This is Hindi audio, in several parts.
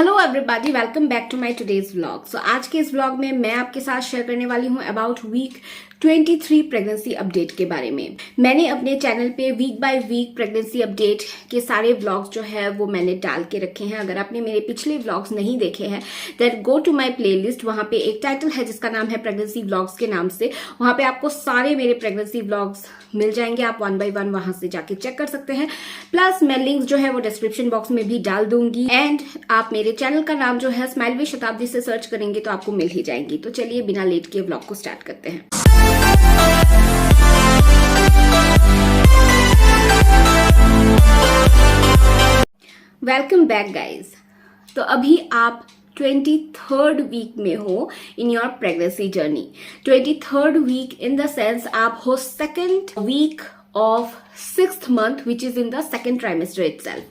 Hello everybody, welcome back to my today's vlog. So आज के इस व्लॉग में मैं आपके साथ शेयर करने वाली हूँ अबाउट वीक 23 प्रेगनेंसी अपडेट के बारे में। मैंने अपने चैनल पे week by week pregnancy update के सारे व्लॉग्स जो है वो मैंने डाल के रखे हैं। अगर आपने मेरे पिछले व्लॉग्स नहीं देखे हैं then go to my playlist. वहां पे एक टाइटल है जिसका नाम है प्रेगनेंसी व्लॉग्स के नाम से। वहां पे आपको सारे मेरे प्रेगनेंसी व्लॉग्स मिल जाएंगे, आप वन बाय वन वहां से जाके चेक कर सकते हैं। प्लस मैं लिंक्स जो है वो डिस्क्रिप्शन बॉक्स में भी डाल दूंगी एंड आप मेरे चैनल का नाम जो है स्माइल विद शताब्दी से सर्च करेंगे तो आपको मिल ही जाएंगी। तो चलिए बिना लेट के व्लॉग को स्टार्ट करते हैं। Welcome back guys. तो अभी आप 23rd वीक में हो in your pregnancy journey. 23rd week in the sense आप हो second week of 6th month which is in the second trimester itself.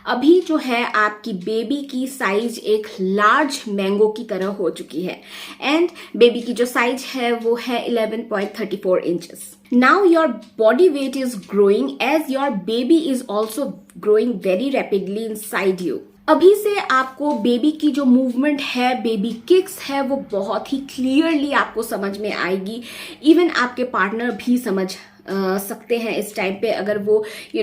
अभी जो है आपकी बेबी की साइज एक लार्ज मैंगो की तरह हो चुकी है एंड बेबी की जो साइज है वो है 11.34 inches. Now your body weight is growing as your baby is also growing very rapidly inside you. अभी से आपको बेबी की जो मूवमेंट है, बेबी किक्स है, वो बहुत ही क्लियरली आपको समझ में आएगी। इवन आपके पार्टनर भी समझ सकते हैं इस टाइम पे। अगर वो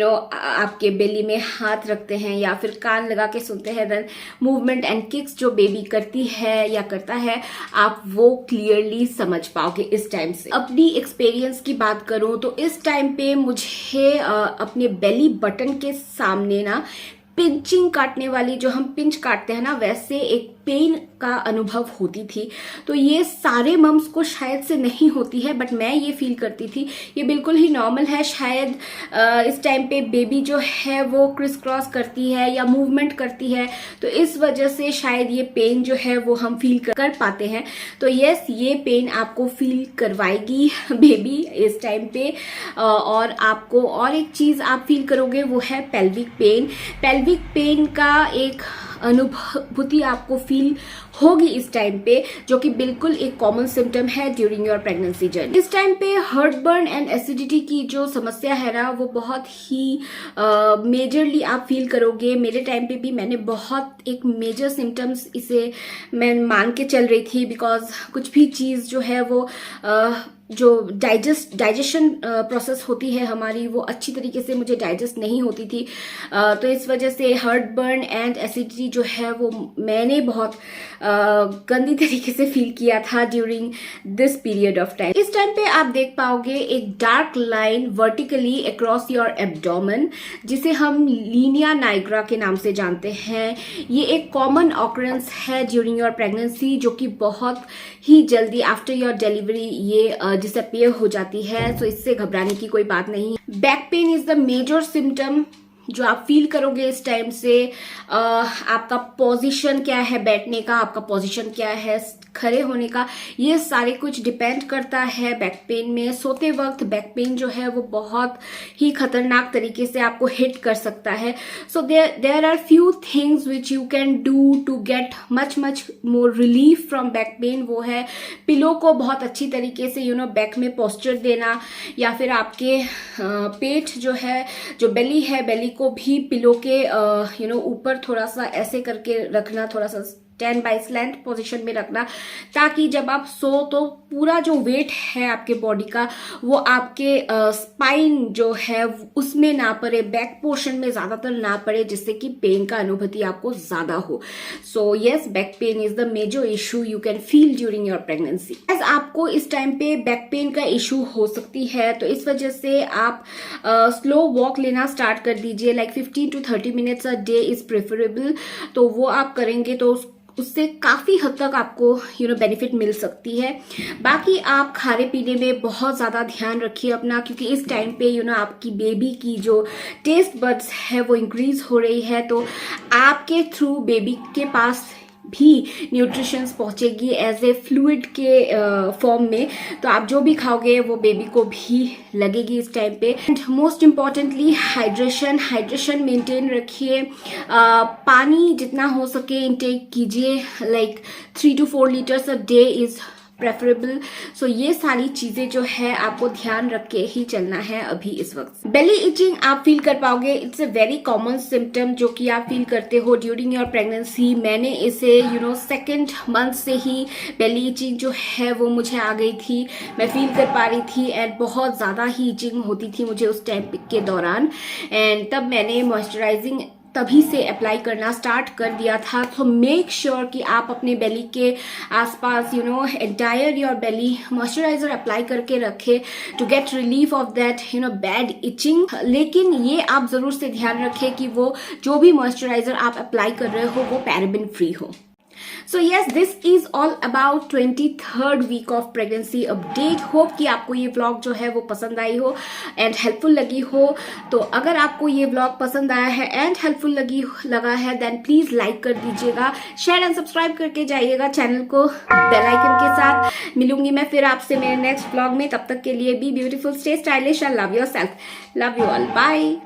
आपके बेली में हाथ रखते हैं या फिर कान लगा के सुनते हैं देन मूवमेंट एंड किक्स जो बेबी करती है या करता है आप वो क्लियरली समझ पाओगे इस टाइम से। अपनी एक्सपीरियंस की बात करूं तो इस टाइम पे मुझे अपने बेली बटन के सामने ना पिंचिंग काटने वाली, जो हम पिंच काटते हैं ना, वैसे एक पेन का अनुभव होती थी। तो ये सारे मम्स को शायद से नहीं होती है बट मैं ये फील करती थी। ये बिल्कुल ही नॉर्मल है। शायद इस टाइम पे बेबी जो है वो क्रिस क्रॉस करती है या मूवमेंट करती है तो इस वजह से शायद ये पेन जो है वो हम फील कर पाते हैं। तो यस, ये पेन आपको फील करवाएगी बेबी इस टाइम पे। और आपको और एक चीज आप फील करोगे वो है पेल्विक पेन। पेल्विक पेन का एक अनुभूति आपको फील होगी इस टाइम पे, जो कि बिल्कुल एक कॉमन सिम्टम है ड्यूरिंग योर प्रेगनेंसी जर्नी। इस टाइम पे हार्टबर्न एंड एसिडिटी की जो समस्या है ना वो बहुत ही मेजरली आप फील करोगे। मेरे टाइम पे भी मैंने बहुत एक मेजर सिम्टम्स इसे मैं मान के चल रही थी बिकॉज कुछ भी चीज जो है वो जो डाइजेशन प्रोसेस होती है हमारी वो अच्छी तरीके से मुझे डाइजेस्ट नहीं होती थी। तो इस वजह से हार्टबर्न एंड एसिडिटी जो है वो मैंने बहुत गंदी तरीके से फील किया था during this period of time. इस टाइम पे आप देख पाओगे एक dark line vertically across your abdomen जिसे हम लीनिया नाइग्रा के नाम से जानते हैं। ये एक कॉमन ऑकरेंस है ड्यूरिंग योर प्रेगनेंसी जो कि बहुत ही जल्दी आफ्टर योर डिलीवरी ये डिसअपियर हो जाती है। तो इससे घबराने की कोई बात नहीं। Back pain is the major symptom जो आप फील करोगे इस टाइम से। आपका पोजीशन क्या है बैठने का, आपका पोजीशन क्या है खड़े होने का, ये सारे कुछ डिपेंड करता है बैक पेन में। सोते वक्त बैक पेन जो है वो बहुत ही खतरनाक तरीके से आपको हिट कर सकता है। So there are few things which you can do to get much more relief from back pain. वो है पिलो को बहुत अच्छी तरीके से बैक में पोस्चर देना, या फिर आपके पेट जो है, जो बेली है, बेली को भी पिलो के ऊपर थोड़ा सा ऐसे करके रखना, थोड़ा सा 10 बाई स्लैंट पोजीशन में रखना, ताकि जब आप सो तो पूरा जो वेट है आपके बॉडी का वो आपके स्पाइन जो है उसमें ना पड़े, बैक पोर्शन में ज्यादातर ना पड़े, जिससे कि पेन का अनुभूति आपको ज्यादा हो। So yes, back pain is the major issue you can feel during your pregnancy. As आपको इस टाइम पे बैक पेन का इशू हो सकती है तो इस वजह से आप स्लो वॉक लेना स्टार्ट कर दीजिए। Like 15 to 30 minutes a day is preferable. तो वो आप करेंगे तो उससे काफी हद तक आपको बेनिफिट मिल सकती है। बाकी आप खाने पीने में बहुत ज्यादा ध्यान रखिए अपना, क्योंकि इस टाइम पे आपकी बेबी की जो टेस्ट बड्स है वो इंक्रीज हो रही है। तो आपके थ्रू बेबी के पास भी न्यूट्रिशंस पहुंचेगी एज ए फ्लूइड के फॉर्म में। तो आप जो भी खाओगे वो बेबी को भी लगेगी इस टाइम पे। And most importantly hydration maintain रखिए। पानी जितना हो सके इंटेक कीजिए। Like 3 to 4 litres a day is preferable. So ये सारी चीजें जो है आपको ध्यान रख के ही चलना है अभी इस वक्त। बेली इचिंग आप फील कर पाओगे, it's a very common symptom जो कि आप फील करते हो ड्यूरिंग योर प्रेगनेंसी। मैंने इसे सेकेंड मंथ से ही बेली इचिंग जो है वो मुझे आ गई थी, मैं फील कर पा रही थी एंड बहुत ज़्यादा ही इचिंग होती थी मुझे उस टाइम के दौरान। एंड तब मैंने मॉइस्चराइजिंग तभी से अप्लाई करना स्टार्ट कर दिया था। तो मेक श्योर कि आप अपने बेली के आसपास entire your belly moisturiser apply करके रखें to get relief of that bad itching. लेकिन ये आप जरूर से ध्यान रखें कि वो जो भी मॉइस्चराइजर आप अप्लाई कर रहे हो वो पैराबेन फ्री हो। So yes, this is all about 23rd week of pregnancy update. Hope कि आपको ये व्लॉग जो है वो पसंद आई हो एंड हेल्पफुल लगी हो। तो अगर आपको ये व्लॉग पसंद आया है एंड हेल्पफुल लगा है देन प्लीज लाइक कर दीजिएगा, शेयर एंड सब्सक्राइब करके जाइएगा चैनल को बेल आइकन के साथ। मिलूंगी मैं फिर आपसे मेरे नेक्स्ट व्लॉग में, तब तक के लिए be beautiful, stay stylish and love yourself. Love you all, bye.